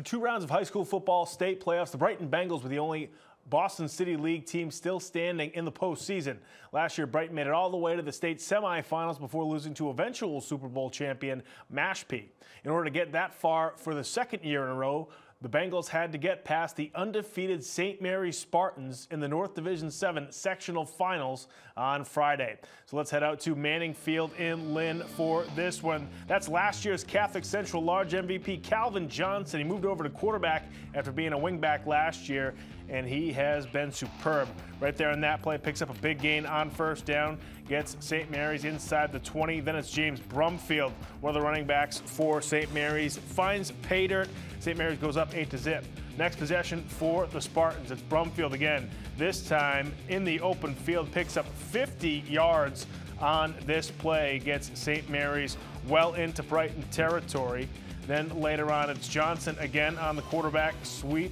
After 2 rounds of high school football state playoffs, the Brighton Bengals were the only Boston City League team still standing in the postseason. Last year, Brighton made it all the way to the state semifinals before losing to eventual Super Bowl champion Mashpee. In order to get that far for the second year in a row, the Bengals had to get past the undefeated St. Mary's Spartans in the North Division 7 sectional finals on Friday. So let's head out to Manning Field in Lynn for this one. That's last year's Catholic Central Large MVP Calvin Johnson. He moved over to quarterback after being a wingback last year, and he has been superb. Right there in that play, picks up a big gain on first down, gets St. Mary's inside the 20. Then it's James Brumfield, one of the running backs for St. Mary's, finds pay dirt. St. Mary's goes up 8-0. Next possession for the Spartans. It's Brumfield again. This time in the open field, picks up 50 yards on this play, gets St. Mary's well into Brighton territory. Then later on, it's Johnson again on the quarterback sweep,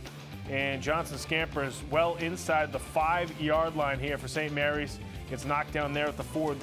and Johnson scampers well inside the 5-yard line here for St. Mary's. Gets knocked down there at the 4.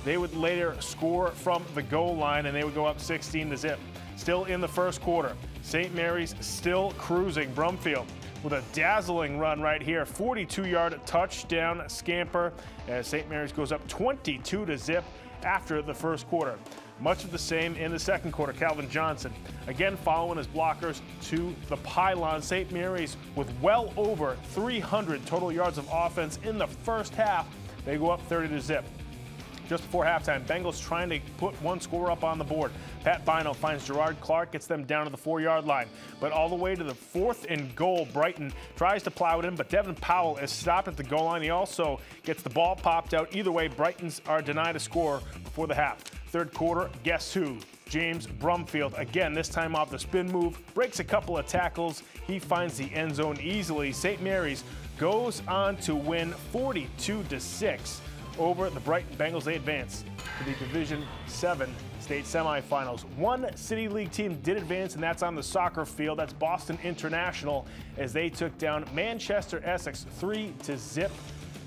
They would later score from the goal line, and they would go up 16-0. Still in the first quarter, St. Mary's still cruising. Brumfield with a dazzling run right here, 42-yard touchdown scamper as St. Mary's goes up 22-0 after the first quarter. Much of the same in the second quarter. Calvin Johnson again following his blockers to the pylon. St. Mary's with well over 300 total yards of offense in the first half. They go up 30-0. Just before halftime, Bengals trying to put one score up on the board. Pat Bino finds Gerard Clark, gets them down to the 4-yard line. But all the way to the 4th and goal, Brighton tries to plow it in, but Devin Powell is stopped at the goal line. He also gets the ball popped out. Either way, Brightons are denied a score before the half. Third quarter, guess who? James Brumfield, again, this time off the spin move, breaks a couple of tackles. He finds the end zone easily. St. Mary's goes on to win 42-6. Over the Brighton Bengals. They advance to the Division 7 state semifinals. One City League team did advance, and that's on the soccer field. That's Boston International as they took down Manchester Essex 3-0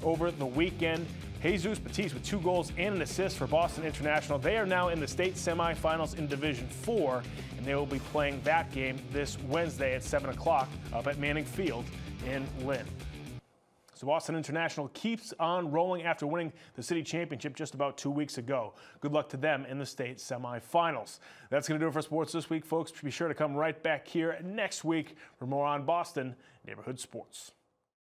over the weekend. Jesus Batiste with 2 goals and an assist for Boston International. They are now in the state semifinals in Division 4, and they will be playing that game this Wednesday at 7 o'clock up at Manning Field in Lynn. So Boston International keeps on rolling after winning the city championship just about 2 weeks ago. Good luck to them in the state semifinals. That's going to do it for sports this week, folks. Be sure to come right back here next week for more on Boston Neighborhood Sports.